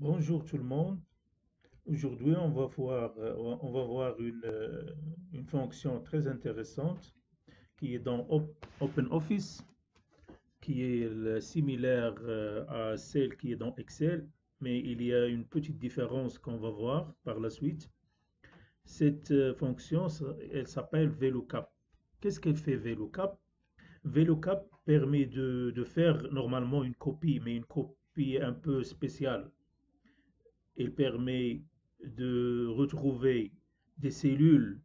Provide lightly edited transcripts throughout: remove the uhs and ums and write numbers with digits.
Bonjour tout le monde. Aujourd'hui, on va voir une fonction très intéressante qui est dans OpenOffice, qui est similaire à celle qui est dans Excel, mais il y a une petite différence qu'on va voir par la suite. Cette fonction, elle s'appelle VLOOKUP. Qu'est-ce qu'elle fait VLOOKUP? VLOOKUP permet de faire normalement une copie, mais une copie un peu spéciale. Il permet de retrouver des cellules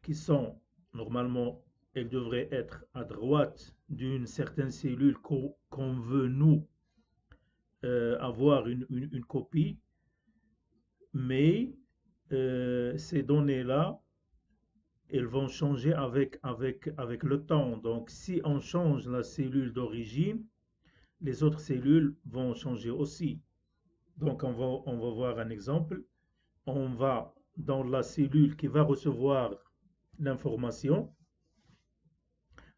qui sont, normalement, elles devraient être à droite d'une certaine cellule qu'on veut, nous, avoir une copie, mais ces données-là, elles vont changer avec le temps. Donc, si on change la cellule d'origine, les autres cellules vont changer aussi. Donc, on va voir un exemple. On va dans la cellule qui va recevoir l'information,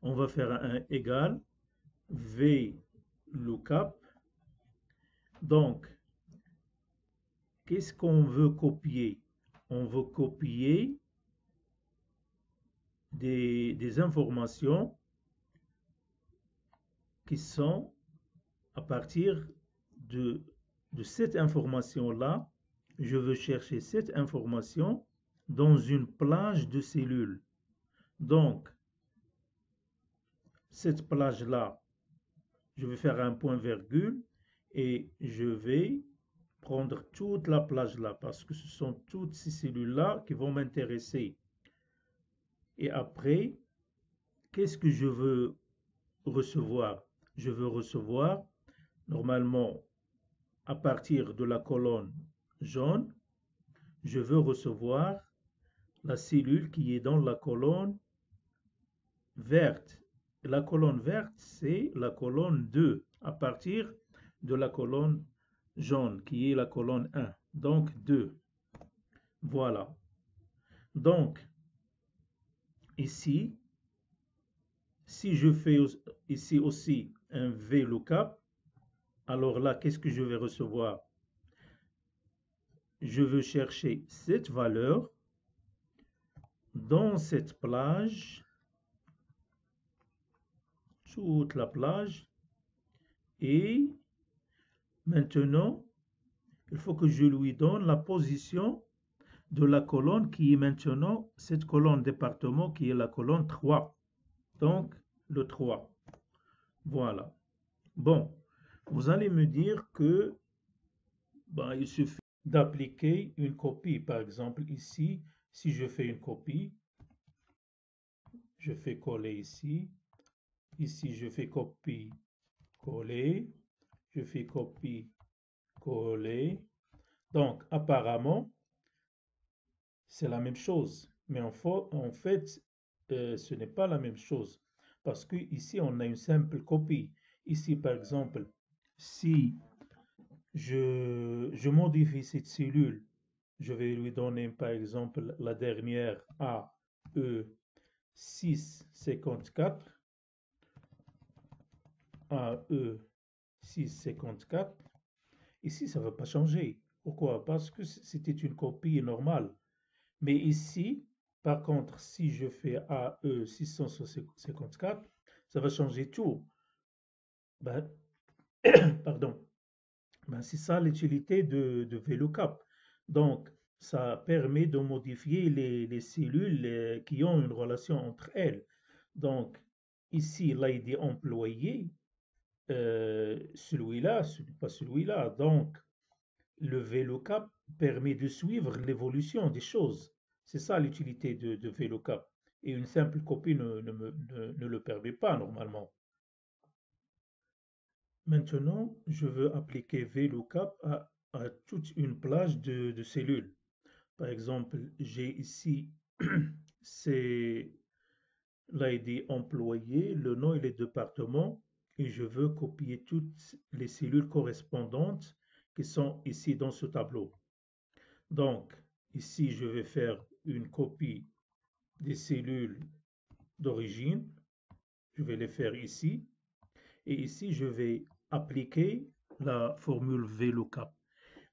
on va faire un égal VLOOKUP. Donc, qu'est-ce qu'on veut copier? On veut copier des informations qui sont à partir de, de cette information-là. Je veux chercher cette information dans une plage de cellules. Donc, cette plage-là, je vais faire un point virgule et je vais prendre toute la plage là parce que ce sont toutes ces cellules-là qui vont m'intéresser. Et après, qu'est-ce que je veux recevoir? Je veux recevoir normalement à partir de la colonne jaune, je veux recevoir la cellule qui est dans la colonne verte. La colonne verte, c'est la colonne 2 à partir de la colonne jaune qui est la colonne 1. Donc 2. Voilà. Donc ici, si je fais ici aussi un VLOOKUP, alors là, qu'est-ce que je vais recevoir? Je veux chercher cette valeur dans cette plage, toute la plage, et maintenant, il faut que je lui donne la position de la colonne qui est maintenant cette colonne département qui est la colonne 3. Donc, le 3. Voilà. Bon, vous allez me dire que il suffit d'appliquer une copie. Par exemple, ici, si je fais une copie, je fais coller ici. Ici, je fais copie, coller. Je fais copie, coller. Donc, apparemment, c'est la même chose. Mais en fait, ce n'est pas la même chose. Parce que ici, on a une simple copie. Ici, par exemple, si je modifie cette cellule, je vais lui donner, par exemple, la dernière AE654. AE654. Ici, ça ne va pas changer. Pourquoi? Parce que c'était une copie normale. Mais ici, par contre, si je fais AE654, ça va changer tout. Ben, pardon. Ben, c'est ça l'utilité de VLOOKUP. Donc, ça permet de modifier les cellules qui ont une relation entre elles. Donc, ici, l'ID employé, celui-là, ce n'est pas celui-là. Donc, le VLOOKUP permet de suivre l'évolution des choses. C'est ça l'utilité de VLOOKUP. Et une simple copie ne le permet pas normalement. Maintenant, je veux appliquer VLOOKUP à toute une plage de cellules. Par exemple, j'ai ici, c'est l'ID employé, le nom et les départements, et je veux copier toutes les cellules correspondantes qui sont ici dans ce tableau. Donc, ici, je vais faire une copie des cellules d'origine. Je vais les faire ici. Et ici, je vais appliquer la formule VLOOKUP.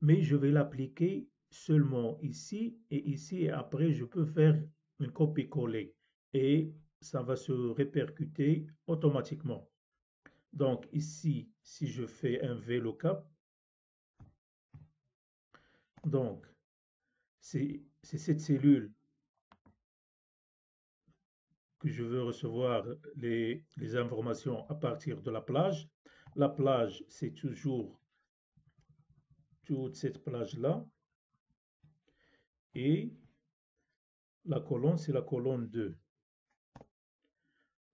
mais je vais l'appliquer seulement ici, et après je peux faire une copie-coller, et ça va se répercuter automatiquement. Donc ici, si je fais un VLOOKUP, donc c'est cette cellule que je veux recevoir les informations à partir de la plage. La plage, c'est toujours toute cette plage-là. Et la colonne, c'est la colonne 2.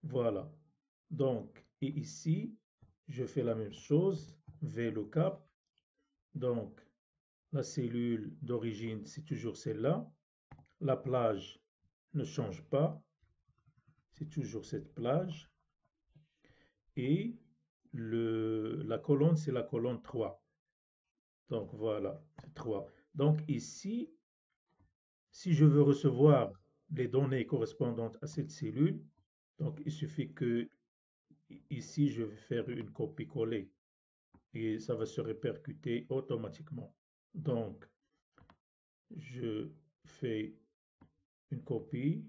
Voilà. Donc, et ici, je fais la même chose, VLOOKUP. Donc, la cellule d'origine, c'est toujours celle-là. La plage ne change pas. C'est toujours cette plage. Et la colonne, c'est la colonne 3. Donc, voilà, c'est 3. Donc, ici, si je veux recevoir les données correspondantes à cette cellule, donc il suffit que ici, je vais faire une copie-coller et ça va se répercuter automatiquement. Donc, je fais une copie.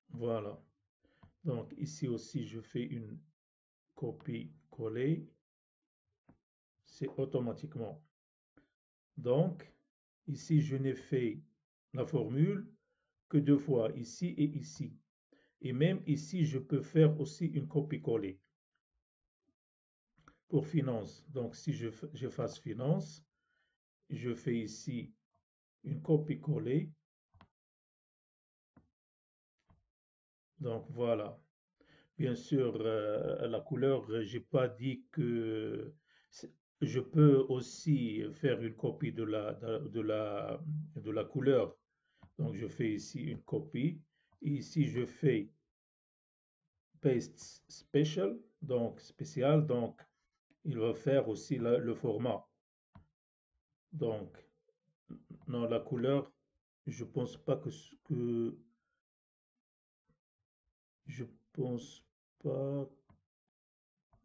Voilà. Donc, ici aussi, je fais une copie-coller. C'est automatiquement. Donc, ici, je n'ai fait la formule que 2 fois, ici et ici. Et même ici, je peux faire aussi une copie-coller. Pour finance, donc si je fasse finance, je fais ici une copie-coller. Donc voilà. Bien sûr, la couleur, j'ai pas dit que je peux aussi faire une copie de la couleur. Donc je fais ici une copie. Et ici, je fais paste special, donc spécial. Donc il va faire aussi le format. Donc, non, la couleur, je pense pas je pense pas.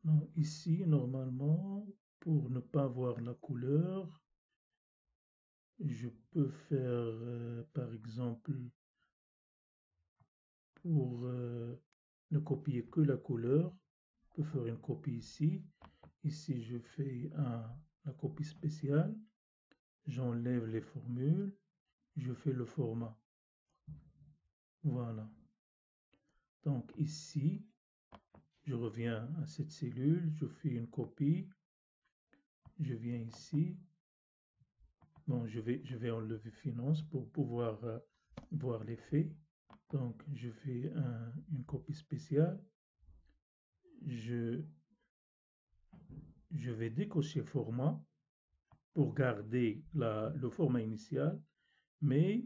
Non, ici, normalement, pour ne pas voir la couleur, je peux faire, par exemple, pour ne copier que la couleur, je peux faire une copie ici. Ici, je fais la copie spéciale. J'enlève les formules. Je fais le format. Voilà. Donc ici, je reviens à cette cellule, je fais une copie, je viens ici. Bon, je vais enlever finance pour pouvoir voir l'effet. Donc, je fais une copie spéciale. Je vais décocher format pour garder le format initial, mais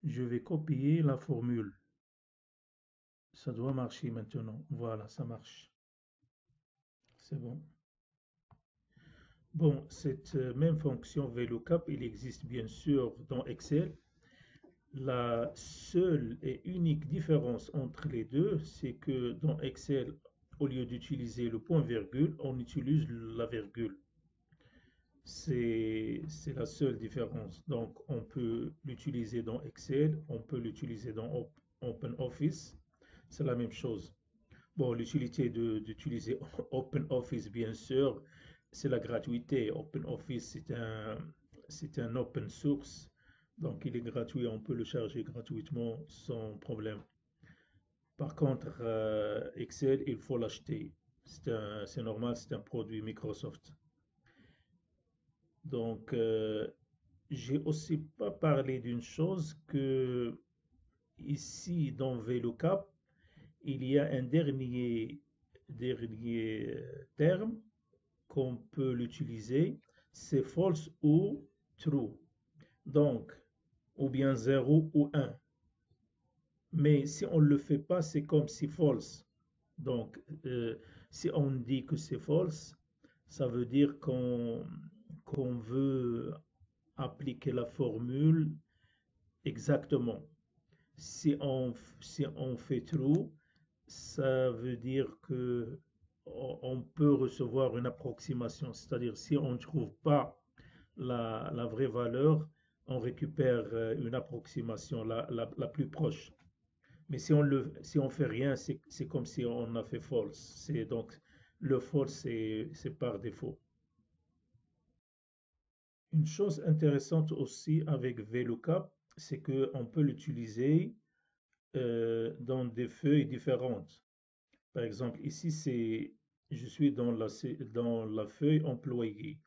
je vais copier la formule. Ça doit marcher maintenant. Voilà, ça marche. C'est bon. Bon, cette même fonction VLOOKUP, il existe bien sûr dans Excel. La seule et unique différence entre les deux, c'est que dans Excel, au lieu d'utiliser le point-virgule, on utilise la virgule. C'est la seule différence. Donc, on peut l'utiliser dans Excel, on peut l'utiliser dans OpenOffice. C'est la même chose. Bon, l'utilité d'utiliser OpenOffice, bien sûr, c'est la gratuité. OpenOffice, c'est un open source. Donc, il est gratuit, on peut le charger gratuitement sans problème. Par contre, Excel, il faut l'acheter. C'est normal, c'est un produit Microsoft. Donc, j'ai aussi pas parlé d'une chose que ici, dans VLOOKUP, il y a un dernier terme qu'on peut l'utiliser, c'est false ou true. Donc, ou bien 0 ou 1. Mais si on ne le fait pas, c'est comme si false. Donc, si on dit que c'est false, ça veut dire qu'on veut appliquer la formule exactement. Si on fait true, ça veut dire que on peut recevoir une approximation, c'est-à-dire si on ne trouve pas la vraie valeur, on récupère une approximation la plus proche. Mais si on fait rien, c'est comme si on a fait false. C'est donc le false, c'est par défaut. Une chose intéressante aussi avec VLOOKUP, c'est qu'on peut l'utiliser dans des feuilles différentes. Par exemple, ici, je suis dans la feuille employé.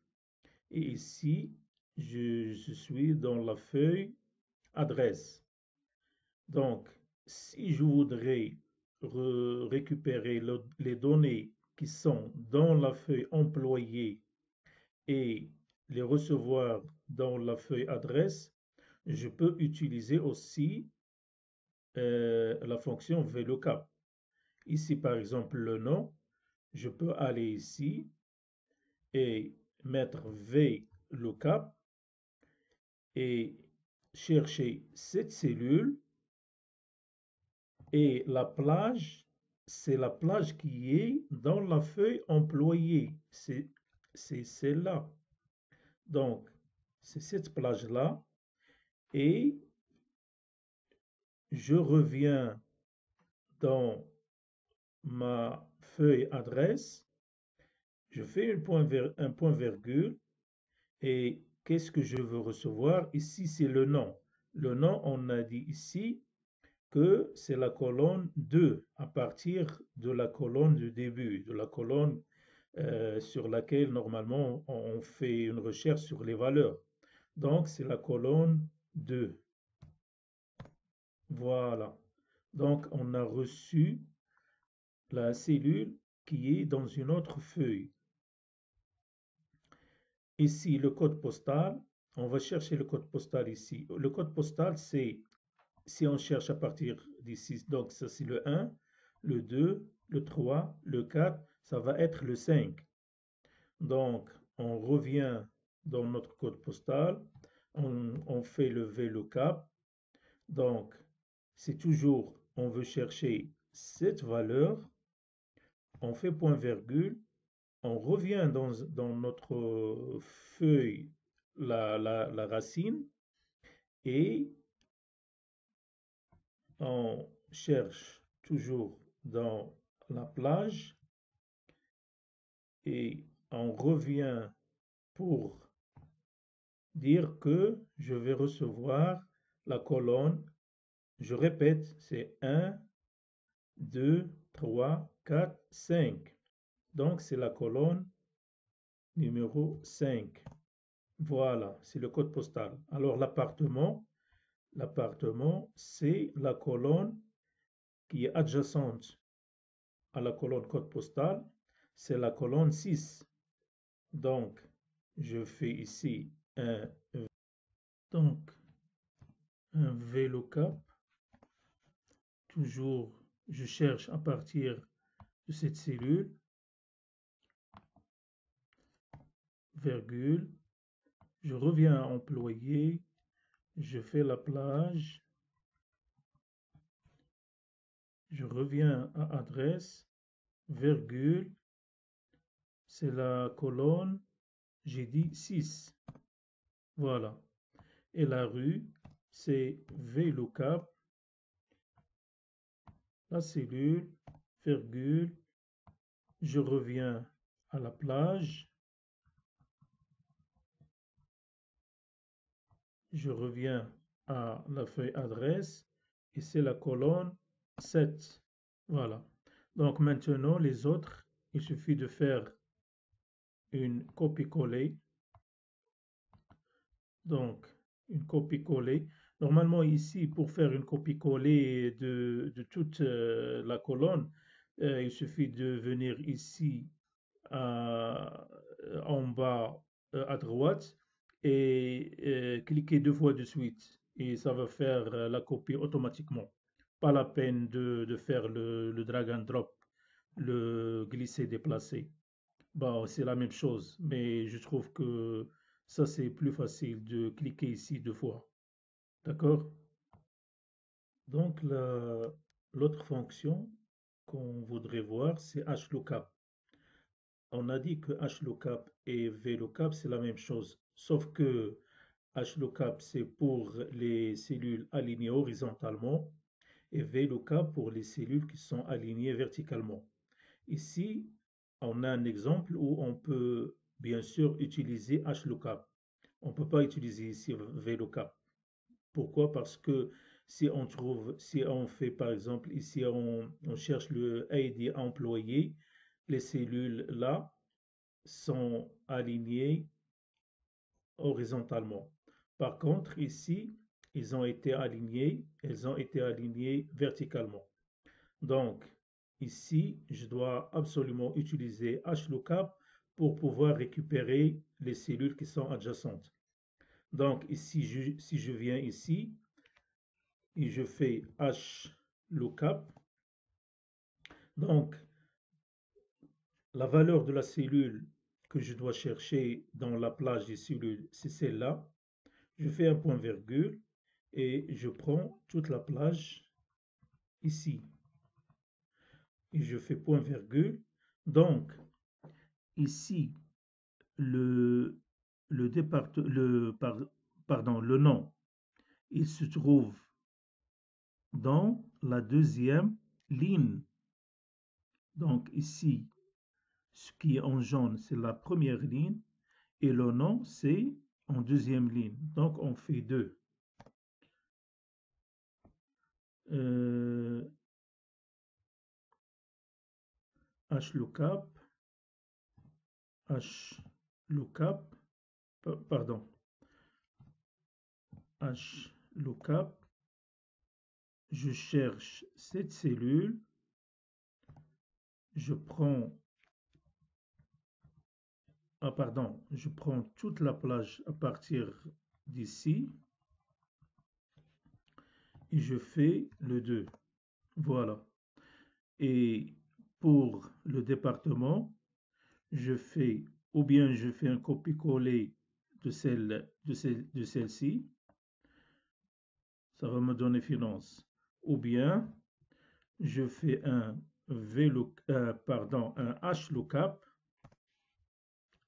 Et ici, je suis dans la feuille adresse. Donc, si je voudrais récupérer les données qui sont dans la feuille employé et les recevoir dans la feuille adresse, je peux utiliser aussi la fonction VLOOKUP. Ici, par exemple, le nom, je peux aller ici et mettre VLOOKUP et chercher cette cellule. Et la plage, c'est la plage qui est dans la feuille employée. C'est celle-là. Donc, c'est cette plage-là. Et je reviens dans ma feuille adresse. Je fais un point virgule. Et qu'est-ce que je veux recevoir? Ici, c'est le nom. Le nom, on a dit ici que c'est la colonne 2 à partir de la colonne du début, de la colonne sur laquelle normalement on fait une recherche sur les valeurs. Donc c'est la colonne 2. Voilà. Donc on a reçu la cellule qui est dans une autre feuille. Ici le code postal, on va chercher le code postal ici. Le code postal c'est si on cherche à partir d'ici, donc ça c'est le 1, le 2, le 3, le 4, ça va être le 5. Donc on revient dans notre code postal, on fait le VLOOKUP. Donc c'est toujours, on veut chercher cette valeur, on fait point virgule, on revient dans notre feuille la racine et on cherche toujours dans la plage et on revient pour dire que je vais recevoir la colonne. Je répète, c'est 1, 2, 3, 4, 5. Donc, c'est la colonne numéro 5. Voilà, c'est le code postal. Alors, l'appartement, c'est la colonne qui est adjacente à la colonne code postal, c'est la colonne 6. Donc, je fais ici un VLOOKUP. Toujours, je cherche à partir de cette cellule, virgule, je reviens à employé, je fais la plage, je reviens à adresse, virgule, c'est la colonne, j'ai dit 6. Voilà. Et la rue, c'est VLOOKUP, la cellule, virgule, je reviens à la plage, je reviens à la feuille adresse et c'est la colonne 7. Voilà. Donc maintenant, les autres, il suffit de faire une copie-coller. Donc, une copie-coller. Normalement, ici, pour faire une copie-coller de toute la colonne, il suffit de venir ici en bas à droite et cliquer 2 fois de suite. Et ça va faire la copie automatiquement. Pas la peine de faire le drag and drop, le glisser-déplacer. Bon, c'est la même chose, mais je trouve que ça, c'est plus facile de cliquer ici 2 fois. D'accord? Donc, l'autre fonction qu'on voudrait voir, c'est HLOOKUP. on a dit que HLOOKUP et VLOOKUP, c'est la même chose, sauf que HLOOKUP, c'est pour les cellules alignées horizontalement et VLOOKUP pour les cellules qui sont alignées verticalement. Ici, on a un exemple où on peut bien sûr utiliser HLOOKUP. On ne peut pas utiliser ici VLOOKUP. Pourquoi? Parce que si on fait par exemple ici, on cherche le ID employé, les cellules là sont alignées horizontalement. Par contre, ici, elles ont été alignées verticalement. Donc, ici, je dois absolument utiliser HLOOKUP pour pouvoir récupérer les cellules qui sont adjacentes. Donc, ici, si je viens ici et je fais HLOOKUP, donc la valeur de la cellule que je dois chercher dans la plage des cellules, c'est celle-là. Je fais un point virgule et je prends toute la plage ici. Et je fais point virgule. Donc, ici, le nom, il se trouve dans la deuxième ligne. Donc ici, ce qui est en jaune, c'est la première ligne et le nom, c'est en deuxième ligne. Donc on fait 2. HLOOKUP, HLOOKUP, je cherche cette cellule, je prends je prends toute la plage à partir d'ici et je fais le 2. Voilà. Et pour le département, ou bien je fais un copier-coller de celle-ci, ça va me donner finance. Ou bien je fais un HLOOKUP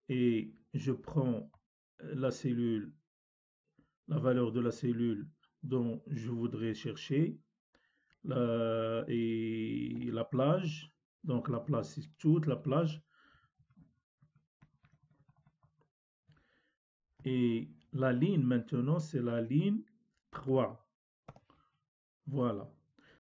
et je prends la valeur de la cellule dont je voudrais chercher et la plage. Donc la plage, c'est toute la plage. Et la ligne maintenant, c'est la ligne 3. Voilà.